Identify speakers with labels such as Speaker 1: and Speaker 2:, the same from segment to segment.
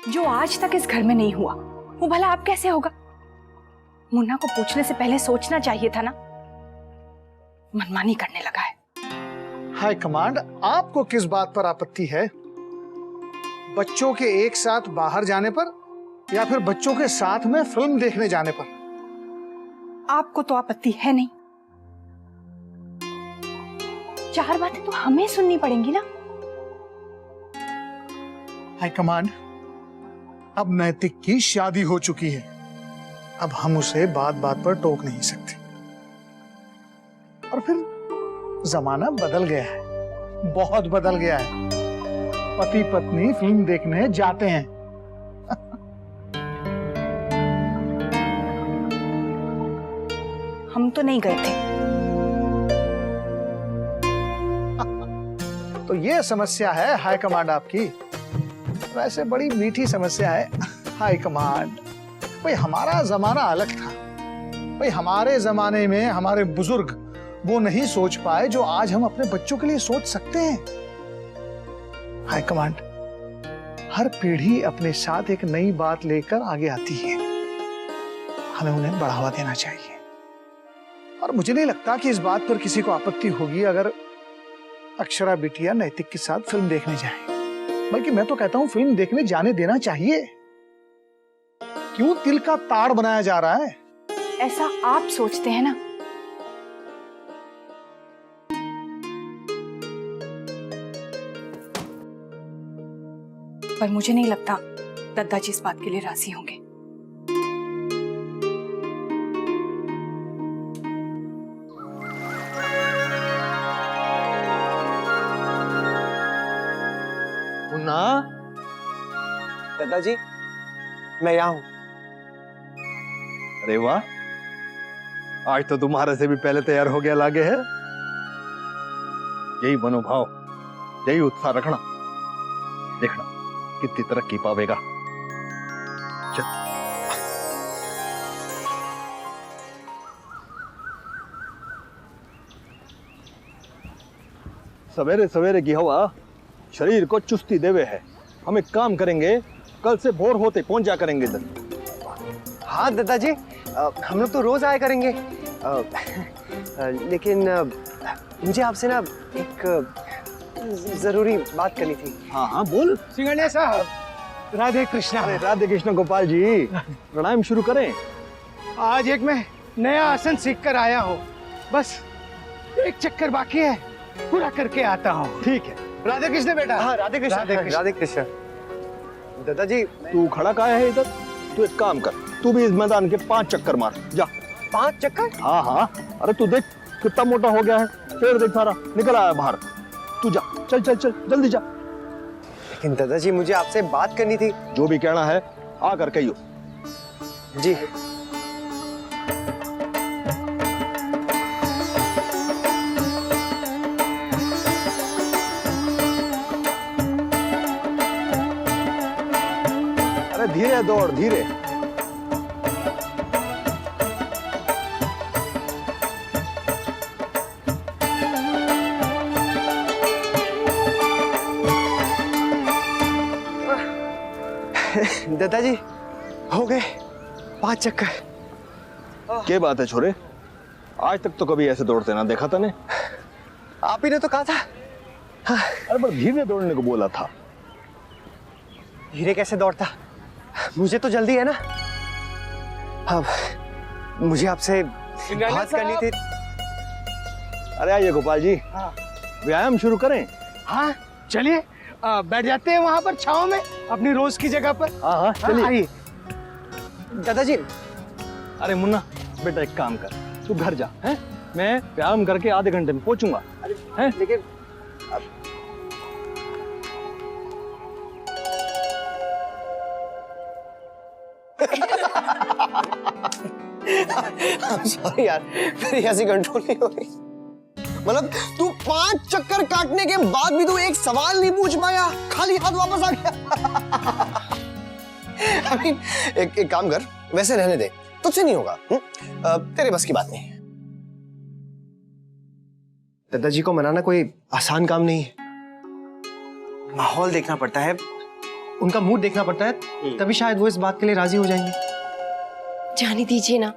Speaker 1: जो आज तक इस घर में नहीं हुआ वो भला अब कैसे होगा? मुन्ना को पूछने से पहले सोचना चाहिए था ना। मनमानी करने लगा है।
Speaker 2: हाई कमांड, आपको किस बात पर आपत्ति है? बच्चों के एक साथ बाहर जाने पर या फिर बच्चों के साथ में फिल्म देखने जाने पर?
Speaker 1: आपको तो आपत्ति है नहीं। 4 बातें तो हमें सुननी पड़ेंगी ना।
Speaker 2: हाई कमांड, अब नैतिक की शादी हो चुकी है। अब हम उसे बात बात पर टोक नहीं सकते। और फिर जमाना बदल गया है, बहुत बदल गया है। पति पत्नी फिल्म देखने जाते हैं।
Speaker 1: हम तो नहीं गए थे।
Speaker 2: तो ये समस्या है हाई कमांड आपकी। वैसे बड़ी मीठी समस्या है हाई कमांड। भाई हमारा जमाना अलग था। भाई हमारे जमाने में हमारे बुजुर्ग वो नहीं सोच पाए जो आज हम अपने बच्चों के लिए सोच सकते हैं। हाई कमांड, हर पीढ़ी अपने साथ एक नई बात लेकर आगे आती है। हमें उन्हें बढ़ावा देना चाहिए। और मुझे नहीं लगता कि इस बात पर किसी को आपत्ति होगी अगर अक्षरा बिटिया नैतिक के साथ फिल्म देखने जाए। बल्कि मैं तो कहता हूं फिल्म देखने जाने देना चाहिए। क्यों तिल का ताड़ बनाया जा रहा है?
Speaker 1: ऐसा आप सोचते हैं ना। पर मुझे नहीं लगता दद्दा जी इस बात के लिए राजी होंगे।
Speaker 3: मुन्ना, दादाजी मैं यहाँ हूँ।
Speaker 4: अरे वाह, आज तो तुम्हारे से भी पहले तैयार हो गया लागे है। यही मनोभाव, यही उत्साह रखना, देखना कितनी तरक्की पावेगा। चल। सवेरे सवेरे की हवा शरीर को चुस्ती देवे है। हम एक काम करेंगे, कल से भोर होते पहुंच जा करेंगे इधर।
Speaker 3: हाँ दादाजी, हम लोग तो रोज आया करेंगे। लेकिन मुझे आपसे ना एक जरूरी बात करनी थी।
Speaker 4: हाँ हाँ बोल।
Speaker 2: सिंघानिया साहब, राधे कृष्णा।
Speaker 4: अरे राधे कृष्ण गोपाल जी, प्रणाम शुरू करें।
Speaker 2: आज एक मैं नया आसन सीख कर आया हूँ। बस एक चक्कर बाकी है, पूरा करके आता हूँ।
Speaker 4: ठीक है।
Speaker 2: राधे कृष्ण बेटा।
Speaker 3: हाँ राधे कृष्ण, राधे कृष्ण। दादाजी
Speaker 4: तू खड़ा काहे है इधर? तू एक काम कर, तू भी इस मैदान के 5 चक्कर मार जा।
Speaker 3: 5 चक्कर?
Speaker 4: हाँ हाँ, अरे तू देख कितना मोटा हो गया है, पेड़ देख सारा निकल आया बाहर। तू जा, चल चल चल जल्दी जा।
Speaker 3: लेकिन दादाजी मुझे आपसे बात करनी थी।
Speaker 4: जो भी कहना है आकर कहियो।
Speaker 3: जी।
Speaker 4: अरे धीरे दौड़, धीरे।
Speaker 3: दादाजी हो गए 5 चक्कर।
Speaker 4: क्या बात है छोरे, आज तक तो कभी ऐसे दौड़ते ना देखा था ने।
Speaker 3: आप ही ने तो कहा था। हाँ।
Speaker 4: अरे पर धीरे दौड़ने को बोला था।
Speaker 3: धीरे कैसे दौड़ता, मुझे तो जल्दी है ना। अब मुझे आपसे बात करनी थी।
Speaker 4: अरे आइए गोपाल जी,
Speaker 2: हाँ।
Speaker 4: व्यायाम शुरू करें।
Speaker 2: हाँ चलिए, बैठ जाते हैं वहां पर छांव में अपनी रोज की जगह पर।
Speaker 4: हाँ हाँ चलिए।
Speaker 2: आइए।
Speaker 3: दादाजी।
Speaker 4: अरे मुन्ना बेटा एक काम कर, तू घर जा, हैं? मैं व्यायाम करके आधे घंटे में पहुंचूंगा। हैं?
Speaker 3: लेकिन सॉरी यार, मेरी हंसी कंट्रोल नहीं हो रही। मतलब तू 5 चक्कर काटने के बाद भी तू एक सवाल नहीं पूछ पाया, खाली हाथ वापस आ गया। I mean, एक काम कर, वैसे रहने दे, तुझसे नहीं होगा। तेरे बस की बात नहीं। दादाजी को मनाना कोई आसान काम नहीं है। माहौल देखना पड़ता है, उनका मूड देखना पड़ता है, तभी शायद वो इस बात के लिए राजी हो जाएंगे।
Speaker 5: जाने दीजिए ना,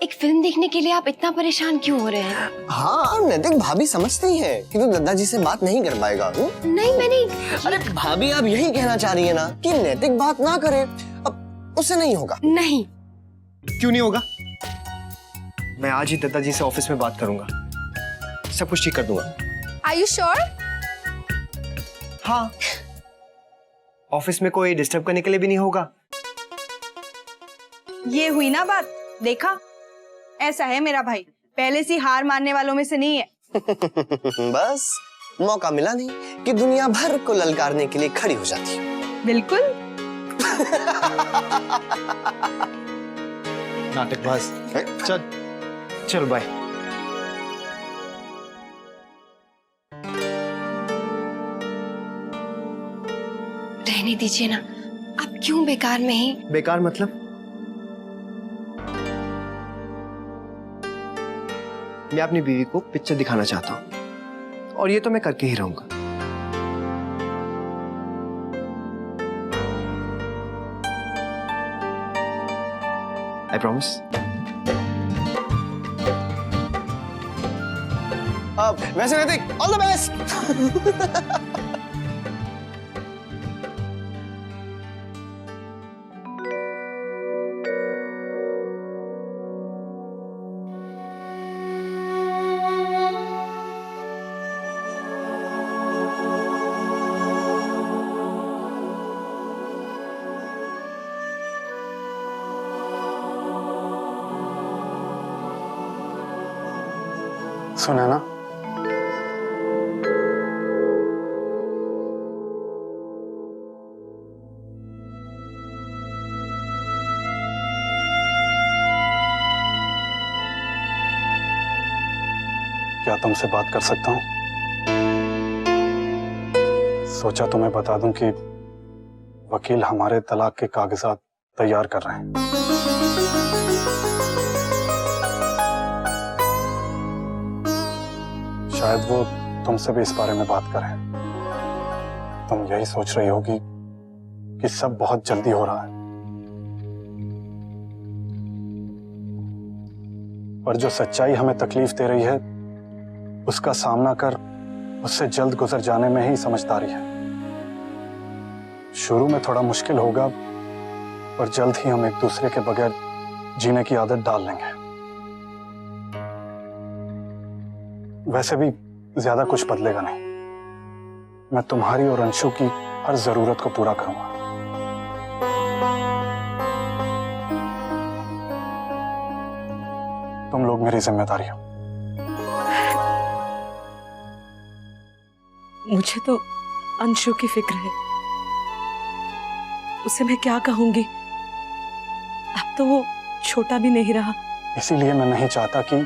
Speaker 5: एक फिल्म देखने के लिए आप इतना परेशान क्यों हो रहे हैं?
Speaker 3: हाँ, नैतिक भाभी समझती है कि तू दादाजी से बात नहीं कर पाएगा।
Speaker 5: नहीं मैंने।
Speaker 3: अरे भाभी, आप यही कहना चाह रही है ना कि नैतिक बात ना करे? अब उससे नहीं होगा।
Speaker 5: नहीं।
Speaker 3: क्यों नहीं होगा? मैं आज ही दादाजी से ऑफिस में बात करूंगा, सब कुछ ठीक कर दूंगा।
Speaker 1: Are you sure?
Speaker 3: हाँ, ऑफिस में कोई डिस्टर्ब करने के लिए भी नहीं होगा।
Speaker 1: ये हुई ना बात, देखा? ऐसा है मेरा भाई, पहले से हार मानने वालों में से नहीं है।
Speaker 3: बस मौका मिला नहीं कि दुनिया भर को ललकारने के लिए खड़ी हो जाती है।
Speaker 1: बिल्कुल।
Speaker 3: नाटकबाज। चल चल बाय।
Speaker 5: रहने दीजिए ना, आप क्यों बेकार में ही।
Speaker 3: बेकार मतलब? मैं अपनी बीवी को पिक्चर दिखाना चाहता हूं और ये तो मैं करके ही रहूंगा। I promise. वैसे नैतिक, ऑल द बेस्ट।
Speaker 6: सुना ना, क्या तुमसे बात कर सकता हूं? सोचा तुम्हें बता दूं कि वकील हमारे तलाक के कागजात तैयार कर रहे हैं। शायद वो तुमसे भी इस बारे में बात करें। तुम यही सोच रही होगी कि सब बहुत जल्दी हो रहा है, पर जो सच्चाई हमें तकलीफ दे रही है उसका सामना कर उससे जल्द गुजर जाने में ही समझदारी है। शुरू में थोड़ा मुश्किल होगा, पर जल्द ही हम एक दूसरे के बगैर जीने की आदत डाल लेंगे। वैसे भी ज्यादा कुछ बदलेगा नहीं। मैं तुम्हारी और अंशु की हर जरूरत को पूरा करूंगा। तुम लोग मेरी जिम्मेदारी हो।
Speaker 7: मुझे तो अंशु की फिक्र है, उसे मैं क्या कहूंगी? अब तो वो छोटा भी नहीं रहा।
Speaker 6: इसीलिए मैं नहीं चाहता कि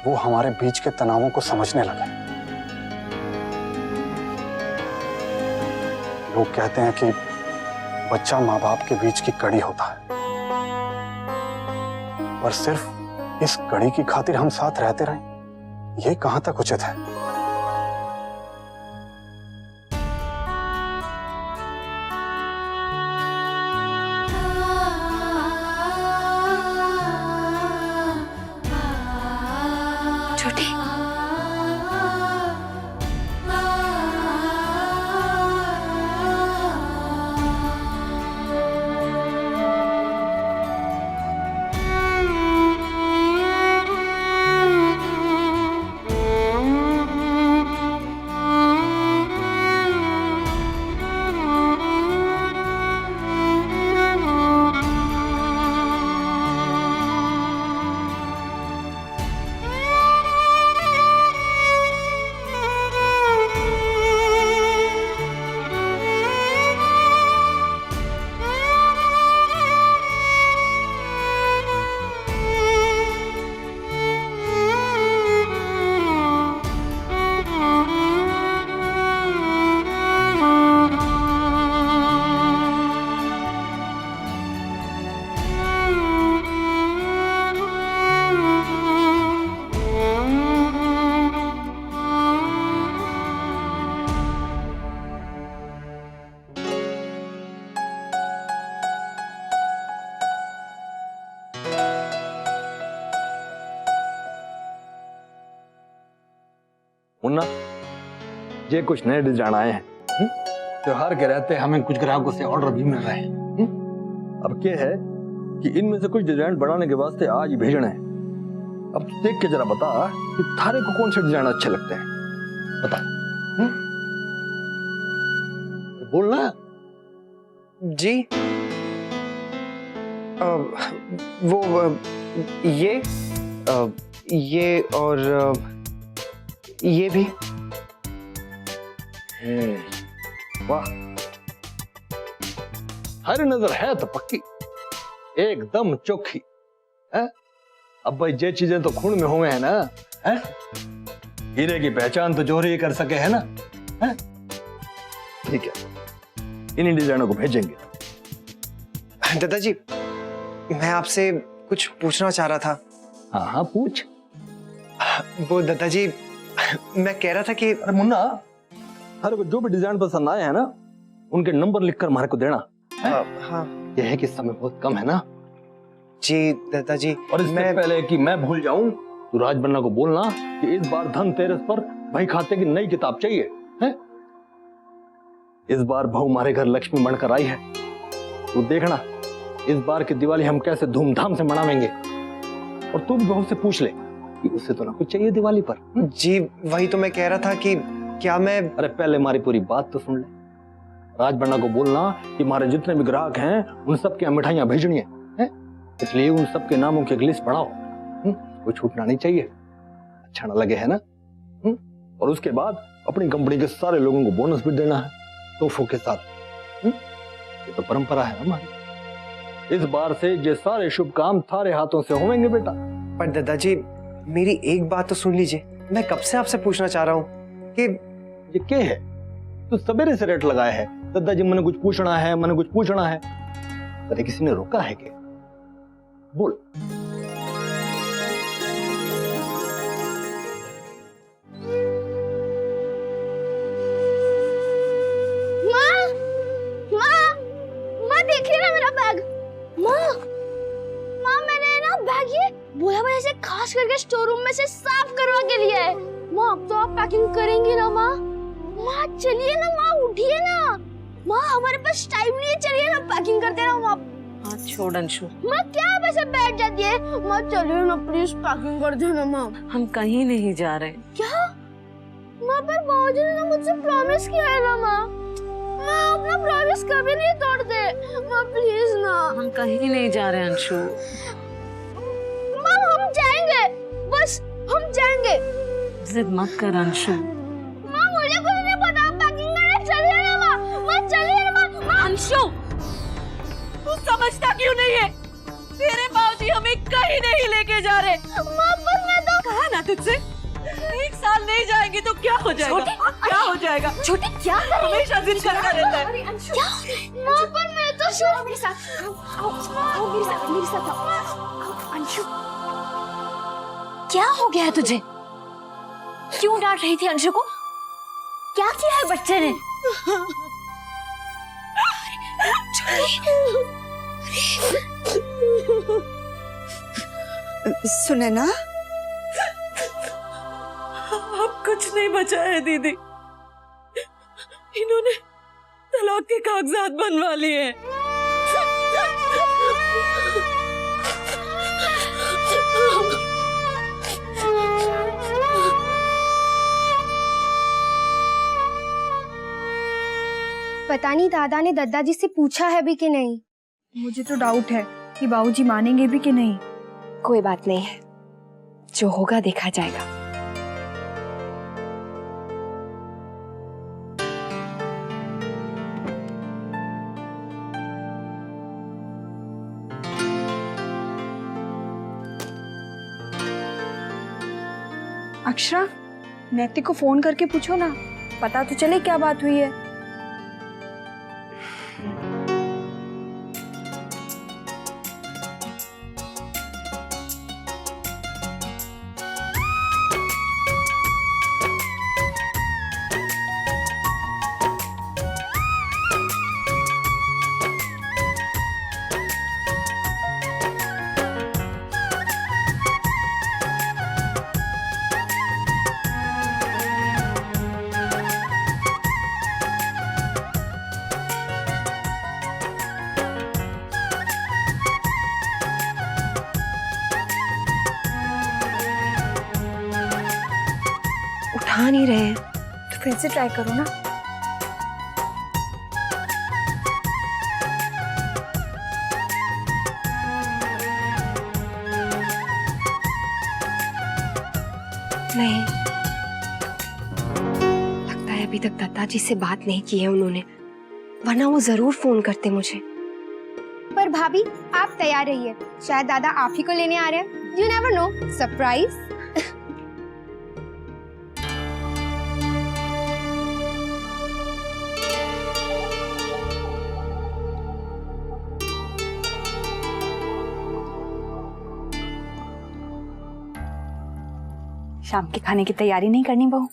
Speaker 6: वो हमारे बीच के तनावों को समझने लगे। लोग कहते हैं कि बच्चा माँ बाप के बीच की कड़ी होता है, पर सिर्फ इस कड़ी की खातिर हम साथ रहते रहें, ये कहां तक उचित है?
Speaker 5: छोटे,
Speaker 4: ये कुछ नए डिजाइन आए हैं। त्योहार के रहते हमें कुछ ग्राहकों से ऑर्डर भी मिल रहे हैं। अब क्या है कि इनमें से कुछ डिजाइन बनाने के वास्ते आज ही भेजने हैं। अब तू देख के जरा बता कि थारे को कौन से डिजाइन अच्छे लगते हैं, बता। बोलना।
Speaker 3: जी वो ये और ये भी।
Speaker 4: वाह, हर नजर है तो पक्की, एकदम चोखी है। अब भाई ये चीजें तो खून में हुए हैं ना, है? हीरे की पहचान तो जोहरी ही कर सके, है ना? है? ठीक है, इन्हीं डिजाइनों को भेजेंगे।
Speaker 3: दादाजी, मैं आपसे कुछ पूछना चाह रहा था।
Speaker 4: हाँ हाँ, पूछ।
Speaker 3: वो दादाजी, मैं कह रहा था कि
Speaker 4: अरे मुन्ना, हर को जो भी डिजाइन पसंद आए हैं ना, उनके नंबर लिखकर हमारे को देना।
Speaker 3: हाँ
Speaker 4: यह है कि समय बहुत कम है ना
Speaker 3: जी दादाजी।
Speaker 4: और इससे पहले कि मैं भूल जाऊं, तो राजबन्ना को बोलना कि इस बार धनतेरस पर भाई खाते की नई किताब चाहिए है। इस बार बहू हमारे घर लक्ष्मी बनकर आई है, तो देखना इस बार की दिवाली हम कैसे धूमधाम से मनावेंगे। और तू भी बहू से पूछ ले कि उसे तो ना कुछ चाहिए दिवाली पर।
Speaker 3: जी वही तो मैं कह रहा था कि क्या मैं।
Speaker 4: अरे पहले हमारी पूरी बात तो सुन ले। राजबन्ना को बोलना कि हमारे जितने भी ग्राहक हैं उन सबके मिठाइयां भेजनी है, इसलिए उन सबके नामों की एक लिस्ट बनाओ। कोई छूटना नहीं चाहिए, अच्छा ना लगे, है ना? और उसके बाद अपनी कंपनी के सारे लोगों को बोनस भी देना है तोहफों के साथ। ये तो परंपरा है हमारी। इस बार से ये सारे शुभ काम थारे हाथों से होंगे बेटा।
Speaker 3: पर दादाजी, मेरी एक बात तो सुन लीजिए। मैं कब से आपसे पूछना चाह रहा हूँ कि
Speaker 4: ये क्या है? तो सवेरे से रेट लगाया है दादाजी, मैंने कुछ पूछना है, मैंने कुछ पूछना है। अरे किसी ने रोका है क्या? बोल।
Speaker 8: माँ देखिए ना मेरा बैग। माँ मैंने ना बैग ये भोला भैया से खास करके स्टोर रूम में से साफ करवा के लिया है। माँ अब तो आप पैकिंग करेंगी ना माँ? माँ चलिए ना माँ, उठिए ना माँ, हमारे पास टाइम नहीं है, चलिए ना पैकिंग करते रहो माँ।
Speaker 7: हाँ छोड़ अंशु,
Speaker 8: माँ क्या आप ऐसे बैठ जाती है? माँ चलिए ना प्लीज, पैकिंग कर देना माँ।
Speaker 7: हम कहीं नहीं जा रहे।
Speaker 8: क्या? माँ पर बाबूजी ने मुझसे प्रॉमिस किया है ना माँ। माँ अपना प्रॉमिस कभी नहीं तोड़ते माँ, प्लीज ना।
Speaker 7: हम कहीं नहीं जा रहे अंशु।
Speaker 8: माँ हम जाएंगे, बस हम जाएंगे।
Speaker 7: जिद मत कर अंशु।
Speaker 8: माँ मुझे कुछ नहीं पता, पैकिंग करने चलिए ना माँ। माँ चलिए ना माँ।
Speaker 7: अंशु, तू समझता क्यों नहीं है? तेरे बाबूजी हमें कहीं नहीं लेके जा रहे।
Speaker 8: माँ पर मैं तो
Speaker 7: कहा ना तुझसे, एक साल नहीं जाएगी तो क्या हो जाएगा? क्या हो जाएगा?
Speaker 8: छोटे क्या कर रही है?
Speaker 7: हमेशा जिद करता रहता है।
Speaker 8: क्या हो रहा है? माँ पर मैं तो आओ मेरे साथ, आओ मेरे साथ आओ। अंशु क्या हो गया है तुझे? क्यों डांट रही थी अंशु को? क्या किया है बच्चे ने?
Speaker 9: सुने ना,
Speaker 7: अब कुछ नहीं बचा है दीदी। इन्होंने तलाक के कागजात बनवा लिए हैं।
Speaker 8: पता नहीं दादा ने दादाजी से पूछा है भी कि नहीं।
Speaker 1: मुझे तो डाउट है कि बाबूजी मानेंगे भी कि नहीं।
Speaker 5: कोई बात नहीं है, जो होगा देखा जाएगा।
Speaker 1: अक्षरा, नैतिक को फोन करके पूछो ना, पता तो चले क्या बात हुई है।
Speaker 5: खा नहीं रहे हैं।
Speaker 1: तो फिर से ट्राई करो ना।
Speaker 5: नहीं, लगता है अभी तक दादाजी से बात नहीं की है उन्होंने, वरना वो जरूर फोन करते मुझे।
Speaker 8: पर भाभी आप तैयार रहिए, शायद दादा आप ही को लेने आ रहे हैं। You never know, surprise.
Speaker 1: शाम के खाने की तैयारी नहीं करनी बहू?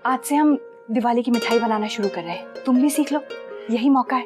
Speaker 1: आज से हम दिवाली की मिठाई बनाना शुरू कर रहे हैं, तुम भी सीख लो, यही मौका है।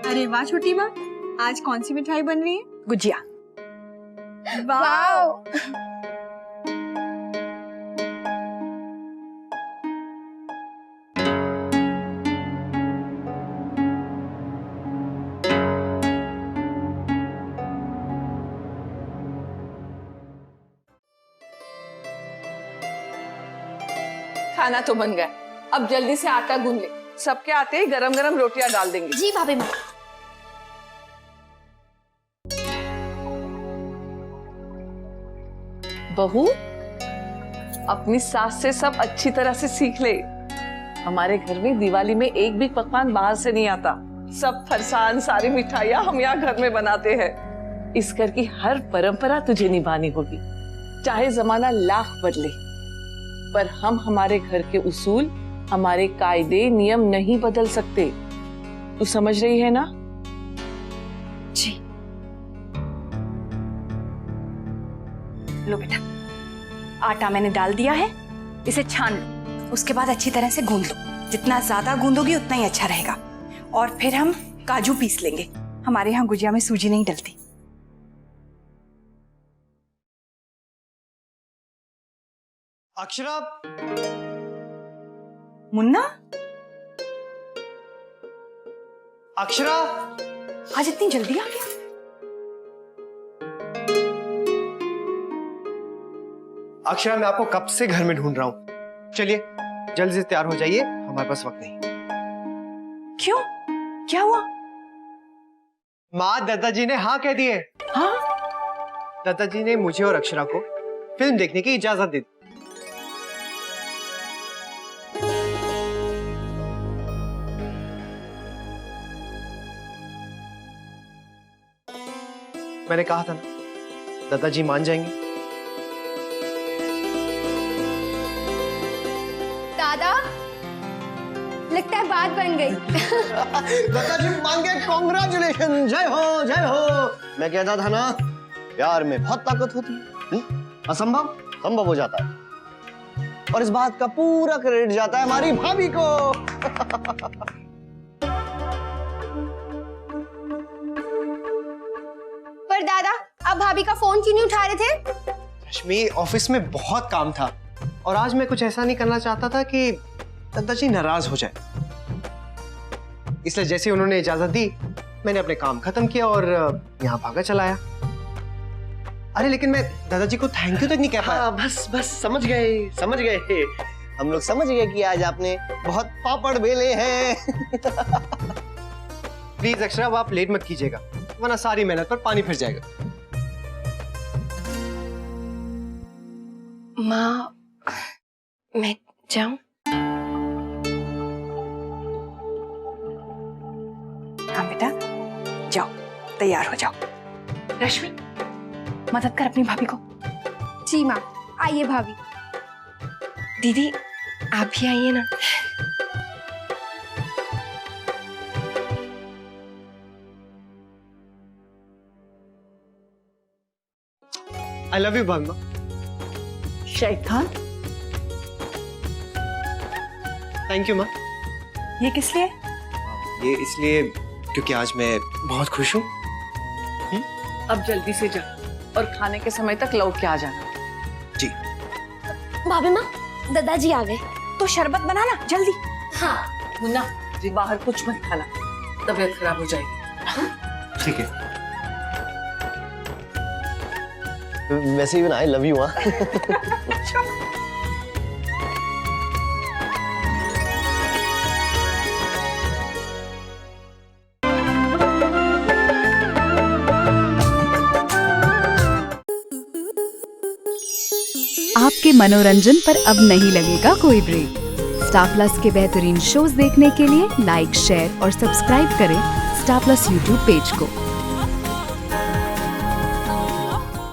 Speaker 9: अरे वाह छोटी माँ, आज कौन सी मिठाई बन रही है?
Speaker 1: गुजिया।
Speaker 8: वाओ।
Speaker 7: खाना तो बन गया, अब जल्दी से आटा गूंद ले, सबके आते ही गरम गरम रोटियां डाल देंगे।
Speaker 8: जी भाभी माँ।
Speaker 7: बहू, अपनी सास से सब अच्छी तरह से सीख ले। हमारे घर में दिवाली में एक भी पकवान बाहर से नहीं आता, सब फरसान सारी मिठाइयाँ हम यहाँ घर में बनाते हैं। इस घर की हर परंपरा तुझे निभानी होगी, चाहे जमाना लाख बदले, पर हम हमारे घर के उसूल, हमारे कायदे नियम नहीं बदल सकते। तू समझ रही है ना?
Speaker 5: जी।
Speaker 1: लो बेटा, आटा मैंने डाल दिया है, इसे छान लो, उसके बाद अच्छी तरह से गूंद लो। जितना ज्यादा गूंदोगी उतना ही अच्छा रहेगा। और फिर हम काजू पीस लेंगे, हमारे यहाँ गुजिया में सूजी नहीं डलती।
Speaker 3: अक्षरा।
Speaker 1: मुन्ना,
Speaker 3: अक्षरा,
Speaker 1: आज इतनी जल्दी आ गया?
Speaker 3: अक्षरा, मैं आपको कब से घर में ढूंढ रहा हूँ। चलिए जल्दी से तैयार हो जाइए, हमारे पास वक्त नहीं।
Speaker 1: क्यों, क्या हुआ?
Speaker 3: माँ, दादाजी ने हाँ कह दिए।
Speaker 1: हाँ?
Speaker 3: दादाजी ने मुझे और अक्षरा को फिल्म देखने की इजाजत दे दी। मैंने कहा था ना, दादाजी मान जाएंगे।
Speaker 8: दादा, लगता है बात बन गई।
Speaker 3: दादाजी मान गए, कांग्रेचुलेशन, जय हो जय हो। मैं कहता था ना, प्यार में बहुत ताकत होती है, असंभव संभव हो जाता है। और इस बात का पूरा क्रेडिट जाता है हमारी भाभी को।
Speaker 8: पर दादा, आप भाभी का फोन क्यों नहीं उठा रहे थे?
Speaker 3: रश्मि, ऑफिस में बहुत काम था और आज मैं कुछ ऐसा नहीं करना चाहता था कि दादाजी नाराज हो जाए। इसलिए जैसे उन्होंने इजाजत दी, मैंने अपने काम खत्म किया और यहाँ भागा चला आया। अरे लेकिन मैं दादाजी को थैंक यू तक नहीं कह पाया। हाँ, बस समझ गए। हम लोग समझ गए कि आज आपने बहुत पापड़ बेले हैं। प्लीज अक्षरा, अब आप लेट मत कीजिएगा, वरना सारी मेहनत पर पानी फिर जाएगा।
Speaker 5: माँ, मैं जाऊं?
Speaker 1: हाँ बेटा, जाओ, तैयार हो जाओ। रश्मि, मदद कर अपनी भाभी को।
Speaker 8: जी माँ, आइए भाभी।
Speaker 5: दीदी, आप भी आइए ना।
Speaker 3: आई लव यू भाभी।
Speaker 7: शैतान,
Speaker 3: थैंक यू माँ।
Speaker 1: ये किस लिए?
Speaker 3: ये इसलिए क्योंकि आज मैं बहुत खुश हूँ।
Speaker 7: अब जल्दी से जा और खाने के समय तक लौट के आ जाना।
Speaker 3: जी।
Speaker 8: भाभी माँ, दादाजी आ गए।
Speaker 1: तो शरबत बनाना जल्दी।
Speaker 8: हाँ।
Speaker 7: मुन्ना जी, बाहर कुछ मत खाना, तबीयत खराब हो जाएगी।
Speaker 3: ठीक है। वैसे भी आई लव यू। हाँ
Speaker 10: आपके मनोरंजन पर अब नहीं लगेगा कोई ब्रेक। स्टार प्लस के बेहतरीन शोज देखने के लिए लाइक, शेयर और सब्सक्राइब करें स्टार प्लस यूट्यूब पेज को।